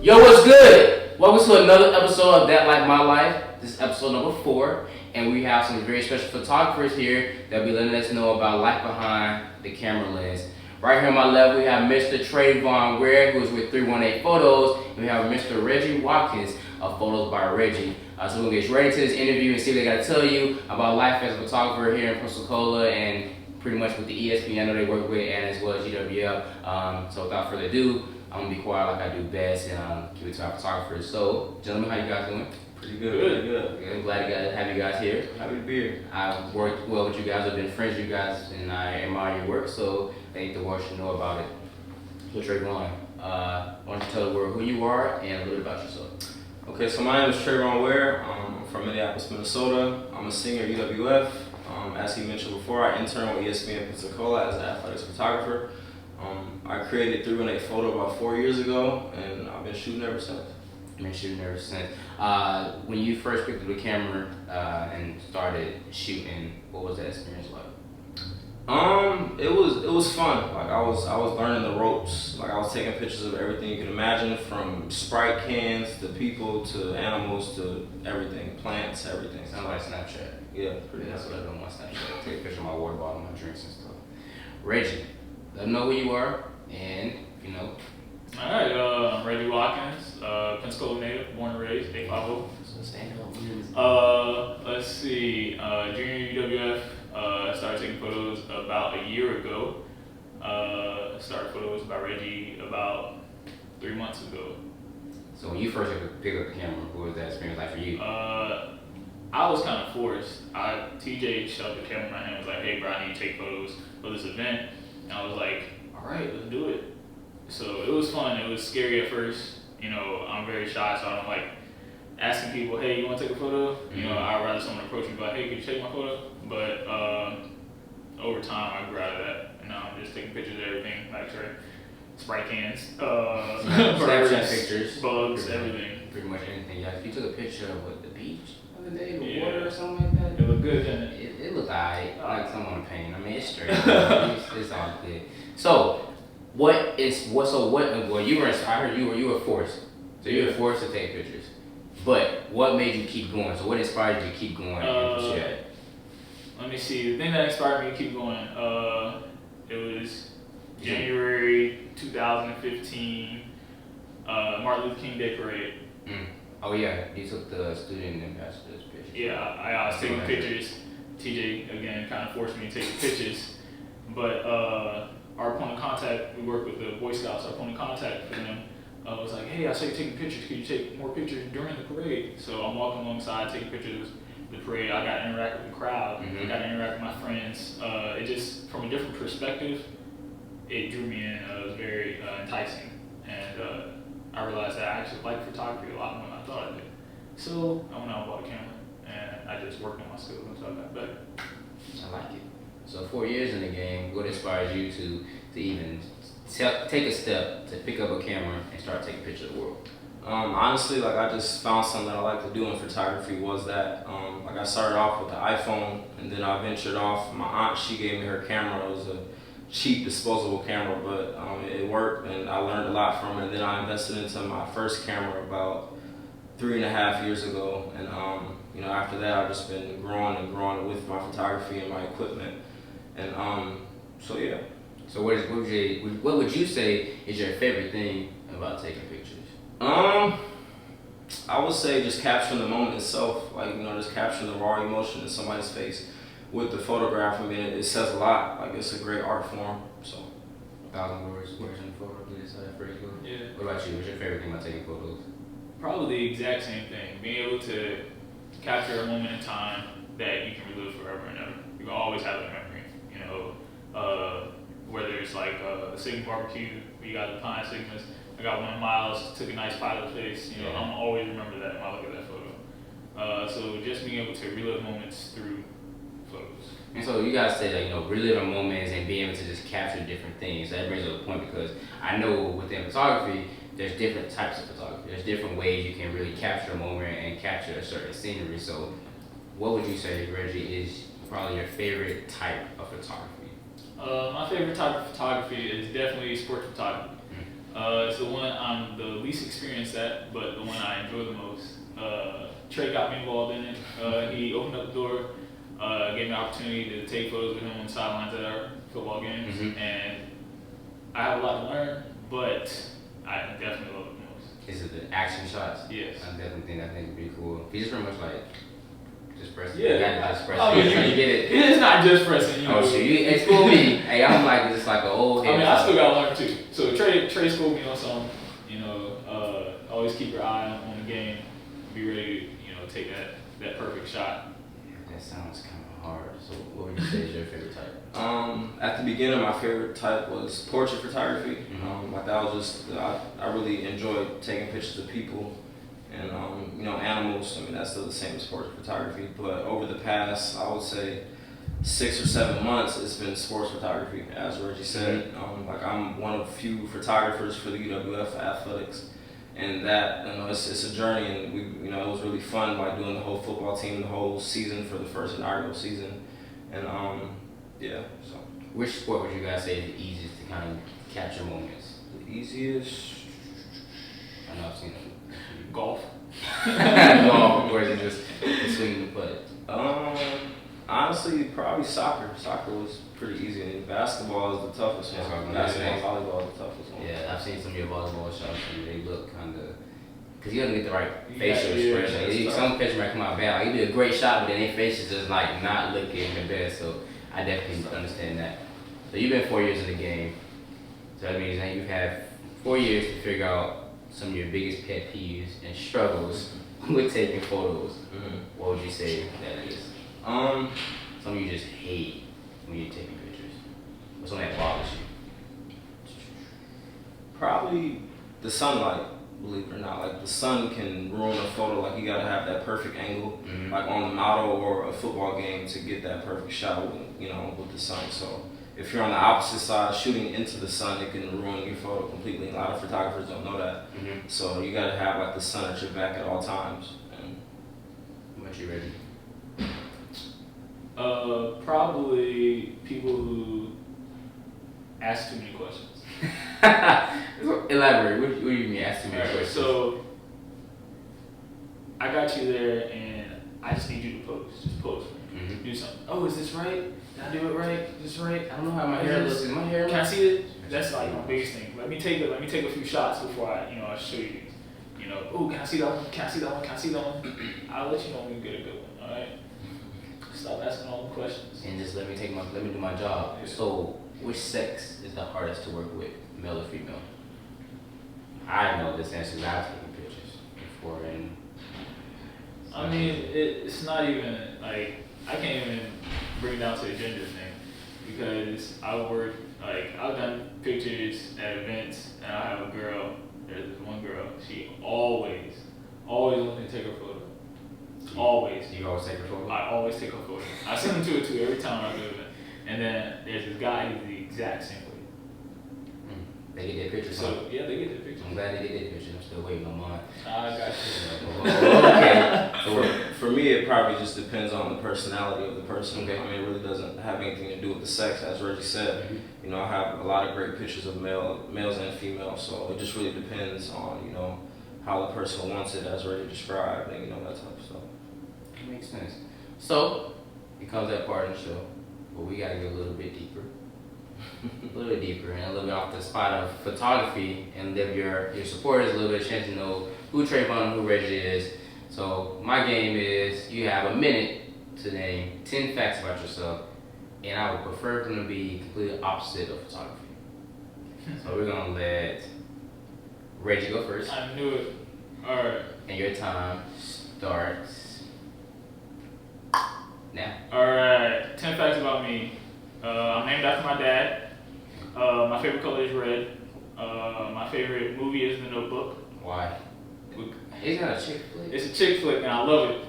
Yo, what's good? Welcome to another episode of That Like My Life. This is episode number 4, and we have some very special photographers here that will be letting us know about life behind the camera lens. Right here on my left, we have Mr. Tre'von Ware, who is with 318 Photos, and we have Mr. Reggie Watkins of Photos by Reggie. So we'll get ready to this interview and see what they got to tell you about life as a photographer here in Pensacola and pretty much with the ESPN I know they work with, and as well as GWF. So without further ado, I'm gonna be quiet like I do best and keep it to our photographers. So, gentlemen, how you guys doing? Pretty good. Good. I'm glad to have you guys here. Happy to be here. I've worked well with you guys. I've been friends with you guys, and I admire your work. So, I think the world should know about it. So, Tre'von, why don't you tell the world who you are and a little bit about yourself? Okay, so my name is Tre'von Ware. I'm from Minneapolis, Minnesota. I'm a senior at UWF. As he mentioned before, I interned with ESPN Pensacola as an athletics photographer. I created 318 Photo about 4 years ago, and I've been shooting ever since. When you first picked up the camera and started shooting, what was that experience like? It was fun. Like I was learning the ropes. Like I was taking pictures of everything you can imagine, from Sprite cans to people to animals to everything, plants, everything. Sounds like Snapchat. Yeah, pretty. That's what I do on my Snapchat. Take a picture of my water bottle, my drinks and stuff. Reggie, let them know who you are, and you know. All right, I'm Reggie Watkins, Pensacola native, born and raised, 850. So stand up. Let's see, junior UWF, started taking photos about a year ago. Started photos by Reggie about 3 months ago. So when you first picked up the camera, what was that experience like for you? I was kind of forced. TJ shoved the camera in my hand and was like, hey bro, I need to take photos for this event. And I was like, all right, let's do it. So it was fun. It was scary at first. You know, I'm very shy, so I don't like asking people, hey, you want to take a photo? Mm-hmm. You know, I'd rather someone approach me and be like, hey, can you take my photo? But over time, I grew out of that. And now I'm just taking pictures of everything, like Sprite cans, Snapchat pictures, bugs, everything. Pretty much anything. Yeah, if you took a picture of the beach the other day, the yeah. water or something like that. It looked good, didn't it? It looked alright, like someone painting. I mean, it's straight. it's all good. So, well, you were, I heard you were forced. So you were forced to take pictures. But what made you keep going? So what inspired you to keep going and pursue it? Let me see. The thing that inspired me to keep going, it was January 2015, Martin Luther King Day Parade. Oh yeah, you took the student ambassadors pictures. Yeah, I was taking pictures. TJ, again, kind of forced me to take pictures. But our point of contact, we work with the Boy Scouts, our point of contact for them was like, hey, I saw you taking pictures, could you take more pictures during the parade? So I'm walking alongside, taking pictures of the parade. I got to interact with the crowd, I got to interact with my friends. It just, from a different perspective, it drew me in. It was very enticing. And I realized that I actually like photography a lot more than I thought I did. So I went out and bought a camera, and I just worked on my skills until I got better. I like it. So 4 years in the game, what inspires you to even take a step to pick up a camera and start taking pictures of the world? Honestly, like I just found something that I like to do in photography was that, like I started off with the iPhone, and then I ventured off. My aunt, she gave me her camera. It was a cheap disposable camera, but it worked, and I learned a lot from it. And then I invested into my first camera about 3.5 years ago, and you know, after that I've just been growing with my photography and my equipment, and so yeah. So what would you say is your favorite thing about taking pictures? I would say just capturing the moment itself, like, you know, just capturing the raw emotion in somebody's face with the photograph. I mean, it says a lot. Like, it's a great art form. So, 1,000 words in a photo. Is that pretty cool? Yeah. What about you? What's your favorite thing about taking photos? Probably the exact same thing. Being able to capture a moment in time that you can relive forever and ever. You can always have that memory. You know, whether it's like a Sigma barbecue, we got the pine Sigmas. I got one of Miles, took a nice pie to the face. You know, I'm always remember that when I look at that photo. So just being able to relive moments through photos. And so you guys say that, you know, reliving moments and being able to just capture different things. That brings up a point, because I know within photography, there's different types of photography. There's different ways you can really capture a moment and capture a certain scenery. So what would you say, Reggie, is probably your favorite type of photography? My favorite type of photography is definitely sport photography. It's the one I'm the least experienced at, but the one I enjoy the most. Trey got me involved in it. He opened up the door, gave me an opportunity to take photos with him on the sidelines at our football games, and I have a lot to learn, but I definitely love it the most. Is it the action shots? Yes. I definitely think it'd be cool. He's just pretty much like just pressing. Yeah. You gotta just press. I mean, you get it. It's not just pressing. You know. Oh shit! It's school me. Hey, I'm like just like an old head. I mean, I still gotta learn too. So Trey schooled me on some. You know, always keep your eye on the game. Be ready to take that perfect shot. That sounds kind of hard. So what would you say is your favorite type? At the beginning, my favorite type was portrait photography. Like that was just I really enjoyed taking pictures of people and animals. I mean that's still the same as portrait photography. But over the past, I would say 6 or 7 months, it's been sports photography. As Reggie said, like I'm one of few photographers for the UWF for athletics. And that, it's a journey, and we, it was really fun, like doing the whole football team, the whole season for the first inaugural season, and yeah. So, which sport would you guys say is the easiest to kind of capture moments? the easiest, I know I've seen them. Golf. Golf, of course, it's just swinging the putt. Honestly, probably soccer. Soccer was pretty easy. And basketball is the toughest one. Basketball and volleyball is the toughest one. Yeah, I've seen some of your volleyball shots, and they look kind of. Because you gotta get the right facial expression. Some pictures might come out bad. Like, you do a great shot, but then their face is just like not looking the best. So I definitely understand that. So you've been 4 years in the game. So that means that you've had 4 years to figure out some of your biggest pet peeves and struggles with taking photos. What would you say that is? Something you just hate when you're taking pictures. Or something that bothers you. Probably the sunlight, believe it or not. Like the sun can ruin a photo. Like you gotta have that perfect angle, like on the model or a football game to get that perfect shot with, with the sun. So if you're on the opposite side shooting into the sun, it can ruin your photo completely. A lot of photographers don't know that. So you gotta have like the sun at your back at all times. And What you ready? Probably people who ask too many questions. Elaborate. What do you mean ask too many questions? So I got you there, and I just need you to pose. Just pose for me. Do something. Oh, is this right? Did I do it right? Is this right? I don't know how my hair looks. My hair. Can I see it? That's like my biggest thing. Let me take a few shots before I show you. Oh, can I see that one? Can I see that one? Can I see that one? I'll let you know when you get a good one. All right. Stop asking all the questions. And just let me do my job. Yeah. So, which sex is the hardest to work with, male or female? I know this answer. I've taken pictures before, and I mean, it's not even like I can't even bring it down to a gender thing because I've done pictures at events, and I have a girl. There's this one girl. She always wants me to take her photo. Always. You always take a photo? I always take a photo. I send them to her too every time I go to it. And then there's this guy who's the exact same way. They get their pictures. So yeah, they get their pictures. I'm glad they get their pictures. I'm still waiting on mine. I got you. Okay. for me, it probably just depends on the personality of the person. Okay. I mean, it really doesn't have anything to do with the sex, as Reggie said. I have a lot of great pictures of males and females, so it just really depends on, how the person wants it, as Reggie described, and, that type of stuff. That makes sense. So, it comes that part of the show where we gotta get a little bit deeper. A little bit deeper and a little bit off the spot of photography and give your supporters a little bit of chance to know who Tre'von and who Reggie is. So my game is you have a minute to name 10 facts about yourself, and I would prefer them to be completely opposite of photography. So we're gonna let Reggie go first. I knew it. Alright. And your time starts now. Alright. 10 facts about me. I'm named after my dad. My favorite color is red. My favorite movie is The Notebook. Why? It's not a chick flick. It's a chick flick and I love it.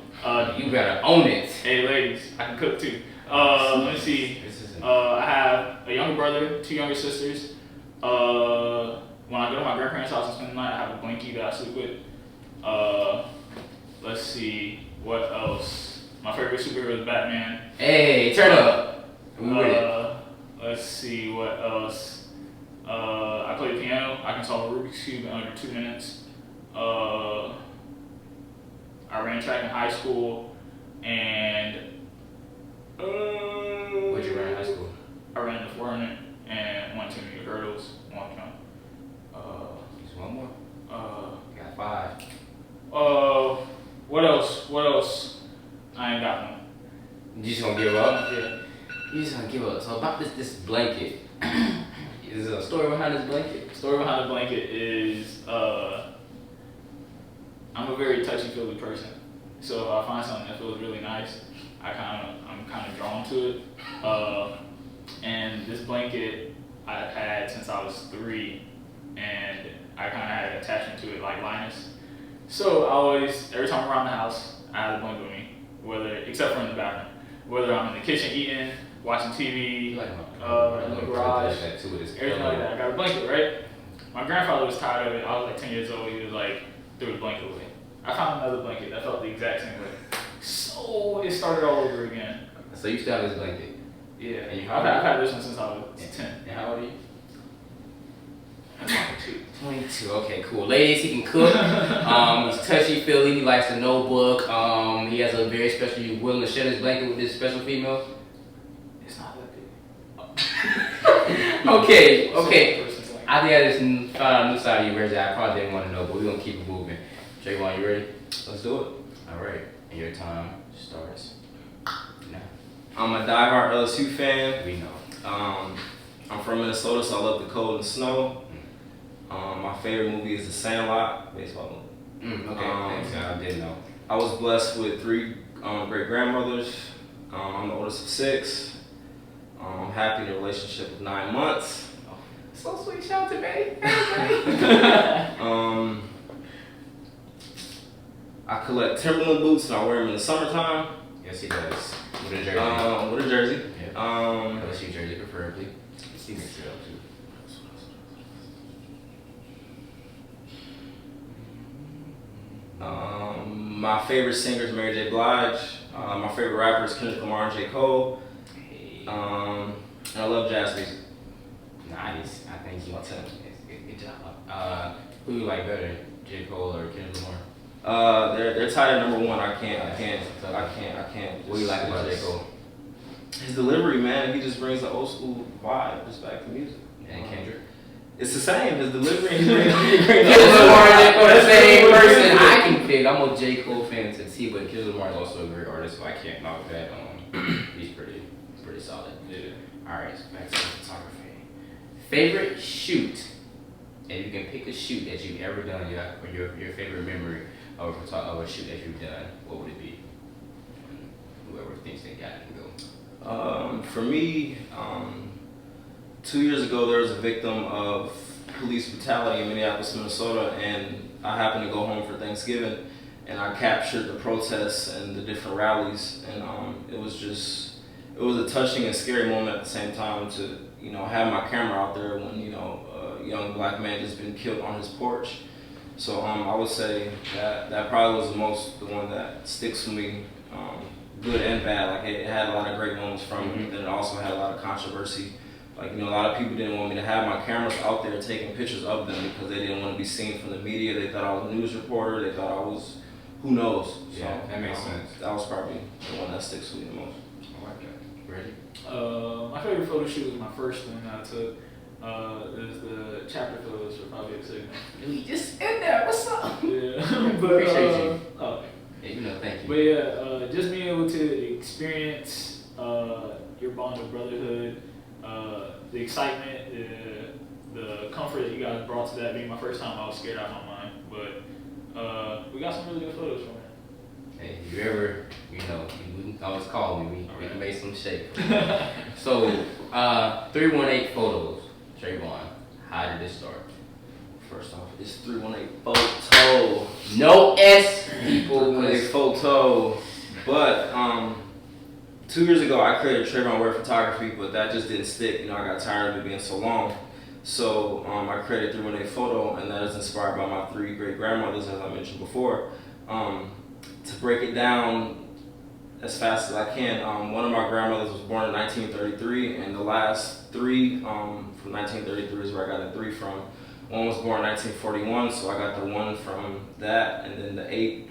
You better own it. Hey ladies, I can cook too. Let me see. I have a younger brother, 2 younger sisters. When I go to my grandparents' house and spend the night, I have a blankie that I sleep with. Let's see, what else? My favorite superhero is Batman. Hey, turn up. Let's see what else. I play the piano. I can solve a Rubik's Cube in under 2 minutes. I ran track in high school, and What'd you run in high school? I ran the 400 and 1 2 meter hurdles, 1 jump. Just one more. Got 5. What else? What else? I ain't got one. You just gonna give up? Yeah. You just gonna give up. So about this blanket. Is there a story behind this blanket? Story behind the blanket is I'm a very touchy-feely person. So if I find something that feels really nice, I'm kind of drawn to it. And this blanket I've had since I was 3, and I kind of had an attachment to it like Linus. So I always, every time around the house, I had a blanket with me, except for in the bathroom. Whether I'm in the kitchen eating, watching TV, in the garage, everything like that. I got a blanket, right? My grandfather was tired of it. I was like 10 years old. He was like, threw the blanket away. I found another blanket that felt the exact same way. So it started all over again. So you still have this blanket? Yeah. And I've had this one since I was 10. And how old are you? I'm 22. 22. Okay, cool. Ladies, he can cook. He's touchy-feely. He likes the notebook. He has a very special. You willing to share this blanket with this special female? It's not that big. Okay. I think I just found out a new side of you, Reggie. I probably didn't want to know, but we're gonna keep it moving. Tre'von, you ready? Let's do it. All right. And your time starts now. I'm a diehard LSU fan. We know. I'm from Minnesota, so I love the cold and the snow. My favorite movie is The Sandlot, baseball movie. Okay. Thanks. I didn't know. I was blessed with 3 great grandmothers. I'm the oldest of 6. I'm happy in a relationship of 9 months. So sweet, shout out to Betty. I collect Timberland boots and I wear them in the summertime. Yes, he does. With a jersey. With a jersey. Yeah. LSU jersey, preferably. He mixed it up too. My favorite singer is Mary J. Blige. My favorite rapper is Kendrick Lamar and J. Cole. And I love jazz music. Nice. I think you good job. Who you like better, J. Cole or Kendrick Lamar? They're tied at number 1. I can't. What do you like about J. Cole? His delivery, man. He just brings the old school vibe just back to music. And Kendrick? It's the same. His delivery. Kendrick Lamar and J. Cole, the same person. I can pick. I'm a J. Cole fan to T, but Kendrick Lamar is also a great artist, so I can't knock that. He's pretty solid. Yeah. All right, so back to photography. Favorite shoot, and you can pick a shoot that you've ever done, or your favorite memory of a shoot that you've done. What would it be? Whoever thinks they got it can go. For me, 2 years ago there was a victim of police brutality in Minneapolis, Minnesota, and I happened to go home for Thanksgiving, and I captured the protests and the different rallies, and it was a touching and scary moment at the same time to have my camera out there when a young black man just been killed on his porch. So I would say that probably was the one that sticks with me, good and bad. Like it had a lot of great moments from it, but then it also had a lot of controversy. Like a lot of people didn't want me to have my cameras out there taking pictures of them because they didn't want to be seen from the media. They thought I was a news reporter. They thought I was, who knows? Yeah, that makes sense. That was probably the one that sticks with me the most. I like that. Ready? My favorite photo shoot was my first one that I took. Is the chapter photos for Public Signal. We just in there. What's up? Yeah, but Appreciate you. Oh, Yeah, thank you. but yeah, just being able to experience your bond of brotherhood, the excitement, the comfort that you guys brought to that. Being my first time, I was scared out of my mind, but we got some really good photos from it. Hey, if you ever, you can always call me. We can make some shake. So, 318 photos. Tre'von, how did this start? First off, it's 318 photo. No S, people. 318 photo. But 2 years ago, I created Tre'von Ware photography, but that just didn't stick. I got tired of it being so long. So I created 318 photo, and that is inspired by my 3 great grandmothers, as I mentioned before. To break it down, as fast as I can. One of my grandmothers was born in 1933, and the last three from 1933 is where I got the 3 from. One was born in 1941, so I got the 1 from that, and then the 8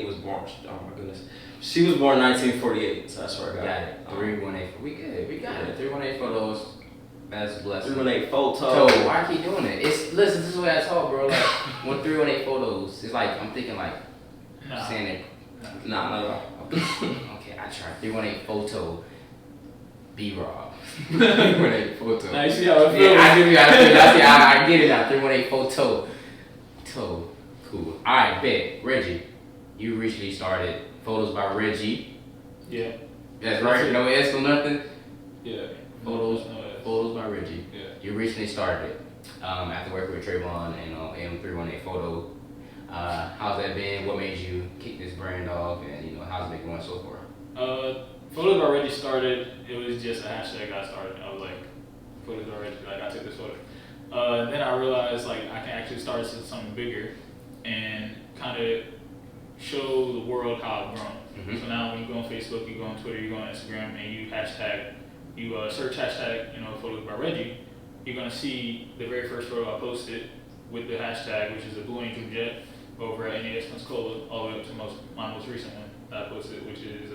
was born. Oh my goodness, she was born in 1948, so that's where I got it. 318. We good. We got it. 318 photos. That's a blessing. 318 photos. So why I keep doing it? Listen, this is what I talk, bro. Like when 318 photos, it's like I'm thinking like saying it. Nah, not at all. Okay, I tried 318 photo. B.RoB. 318 photo. Now you see how it feels. Yeah, I do. I get it now. 318 photo. Cool. All right, bet. Reggie, you recently started Photos by Reggie. Yeah. That's right. No S or nothing. Yeah. Photos by Reggie. Yeah. You recently started it after working with Tre'von and M318 Photo. How's that been? What made you kick this brand off, and how's it been going so far? Photos by Reggie started. It was just a hashtag I started. I was like, Photos by Reggie. Like I took this photo. And then I realized like I can actually start something bigger and kind of show the world how I've grown. Mm-hmm. So now when you go on Facebook, you go on Twitter, you go on Instagram, and you search hashtag, Photos by Reggie, you're gonna see the very first photo I posted with the hashtag, which is a Blue Angel jet over at NAS Pensacola, all the way up to my most recent one that I posted, which is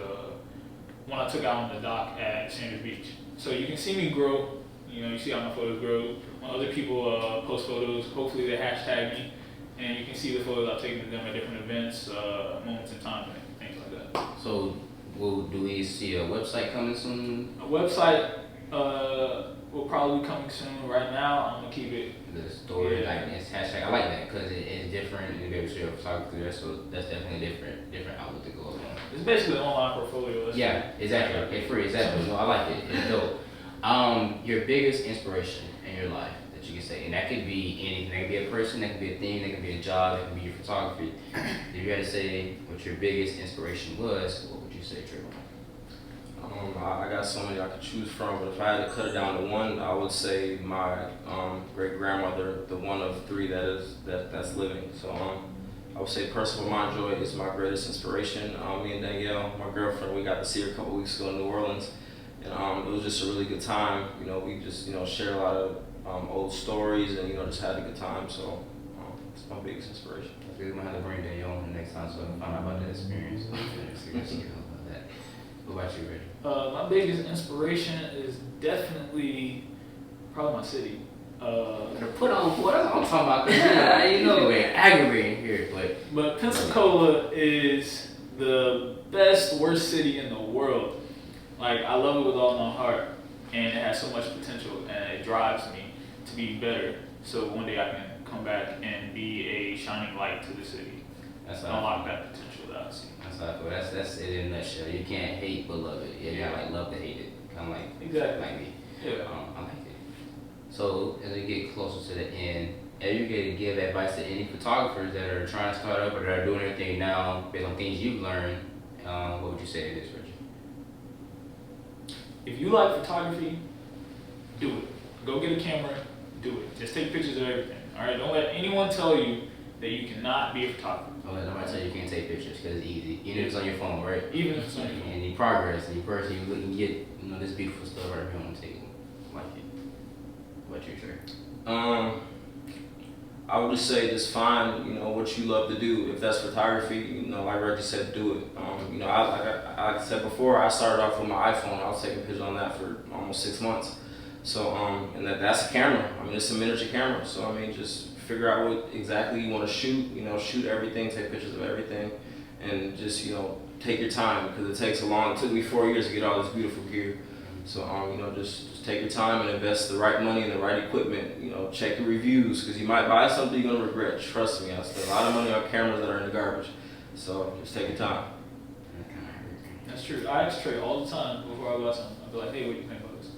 one I took out on the dock at Sanders Beach. So you can see me grow. You see how my photos grow. When other people post photos, hopefully they hashtag me, and you can see the photos I've taken of them at different events, moments in time, and things like that. So, do we see a website coming soon? A website will probably be coming soon. Right now, I'm gonna keep it. The story, Yeah. like it's hashtag. I like that because it's different, and be able to show photography there. So that's definitely a different outlook to go on. It's basically an online portfolio. Yeah, exactly. It's free, exactly. No, I like it. It's dope. Your biggest inspiration in your life that you can say, and that could be anything. That could be a person, that could be a thing, that could be a job, that could be your photography. If you had to say what your biggest inspiration was, what would you say, Tre'von? I got so many I could choose from, but if I had to cut it down to one, I would say my great grandmother, the one of 3 that's living. So I would say Percival Monjoy is my greatest inspiration. Me and Danielle, my girlfriend, we got to see her a couple weeks ago in New Orleans, and it was just a really good time. We just shared a lot of old stories, and just had a good time. So it's my biggest inspiration. I think we're gonna have to bring Danielle on the next time so I can find out about that experience. What about you, Reggie? My biggest inspiration is definitely probably my city. Put on what I'm talking about, because we're aggravating here, But Pensacola is the best, worst city in the world. Like I love it with all my heart, and it has so much potential, and it drives me to be better. So one day I can come back and be a shining light to the city. That's unlock that potential that I see. That's how I feel. That's it in a nutshell. You can't hate but love it. You gotta love to hate it. Kind of like Exactly. me. Yeah. I like it. So as we get closer to the end, if you could give advice to any photographers that are trying to start up or that are doing everything now based on things you've learned, what would you say to this, Reggie? If you like photography, do it. Go get a camera, do it. Just take pictures of everything. All right. Don't let anyone tell you that you cannot be a photographer. Don't let nobody tell you can't take pictures because it's easy. Even if it's on your phone, right? Even if it's on your phone. And you progress, and you person, you look and get this beautiful stuff right here on the table. Like it. What you say? I would just say just find what you love to do. If that's photography, like Reggie said, do it. Like I said before, I started off with my iPhone. I was taking pictures on that for almost 6 months. So and that's a camera. It's a miniature camera. So just figure out what exactly you want to shoot. Shoot everything, take pictures of everything, and just take your time because it takes it took me 4 years to get all this beautiful gear. So just take your time and invest the right money in the right equipment. Check your reviews because you might buy something you're gonna regret. Trust me, I spent a lot of money on cameras that are in the garbage. So just take your time. That's true. I ask Trey all the time before I buy something. I'll be like, hey, what do you think about this?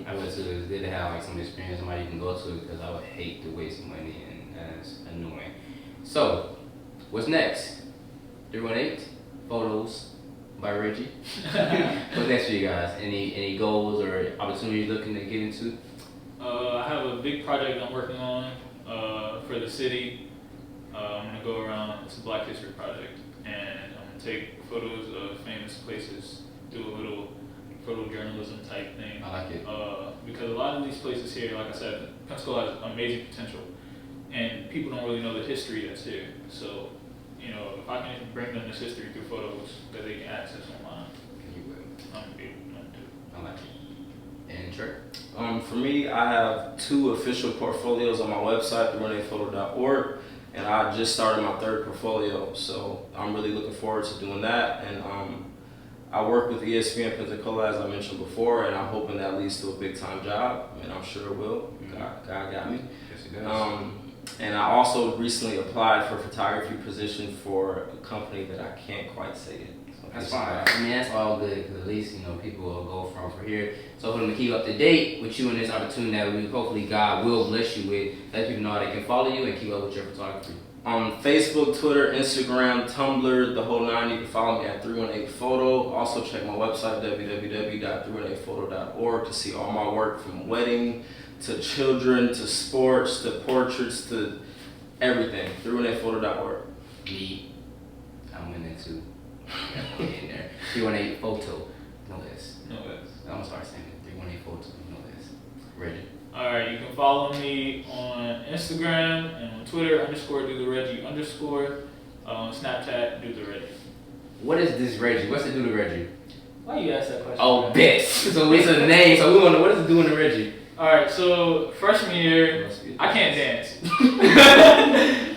I would too. It's good to have some experience, somebody you can go to because I would hate to waste money and that's annoying. So, what's next? 318 Photos by Reggie. What's next for you guys? Any goals or opportunities you're looking to get into? I have a big project I'm working on for the city. I'm gonna go around. It's a Black History project, and I'm gonna take photos of famous places, do a little photojournalism type thing. I like it. Because a lot of these places here, like I said, Pensacola has amazing potential, and people don't really know the history that's here. So, you know, if I can bring them this history through photos that they can access online, You will. I'm gonna be able to do. I like it. And Trey? For me, I have 2 official portfolios on my website, ThatGuyBRoB, and I just started my 3rd portfolio, so I'm really looking forward to doing that. And I work with ESPN Pensacola, as I mentioned before, and I'm hoping that leads to a big-time job, and I'm sure it will. God got me. Yes, it does. And I also recently applied for a photography position for a company that I can't quite say it. So That's fine. I mean, that's all good because at least, you know, people will go from here. So for them to keep up to date with you in this opportunity that we hopefully God will bless you with, let people know they can follow you and keep up with your photography. On Facebook, Twitter, Instagram, Tumblr, the whole 9, you can follow me at 318photo. Also check my website, www.318photo.org, to see all my work from wedding to children to sports to portraits to everything. 318photo.org. Me, I'm in there too. In there. 318 photo. No S. No less. I'm gonna start saying it. 318 photo. No S. Reggie. Alright, you can follow me on Instagram and on Twitter, _DoTheReggie_. On Snapchat, DoTheReggie. What is this Reggie? What's it do to Reggie? Why you ask that question? Oh, bitch. So it's a name. So we want to. What does it do to Reggie? Alright, so freshman year, I can't dance.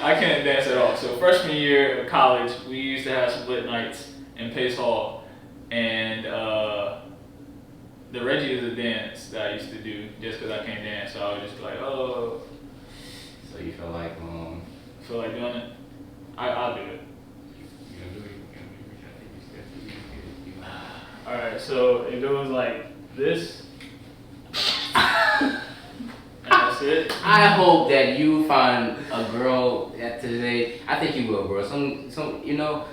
I can't dance at all. So freshman year of college, we used to have split nights in Pace Hall, and the Reggie is a dance that I used to do just because I can't dance. So I would just be like, oh. So you feel like Feel like doing it? I'll do it. Alright, so it goes like this. And that's it. I hope that you find a girl at today. I think you will, bro. Some, you know.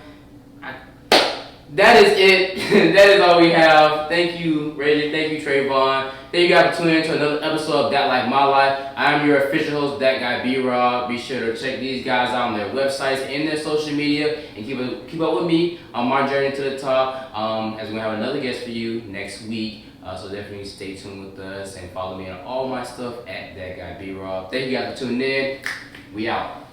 That is it. That is all we have. Thank you, Reggie. Thank you, Tre'von. Thank you guys for tuning in to another episode of That Like My Life. I am your official host, That Guy B.RoB. Be sure to check these guys out on their websites and their social media, and keep up with me on my journey to the top. As we have another guest for you next week. So definitely stay tuned with us and follow me on all my stuff at That Guy B.RoB. Thank you guys for tuning in. We out.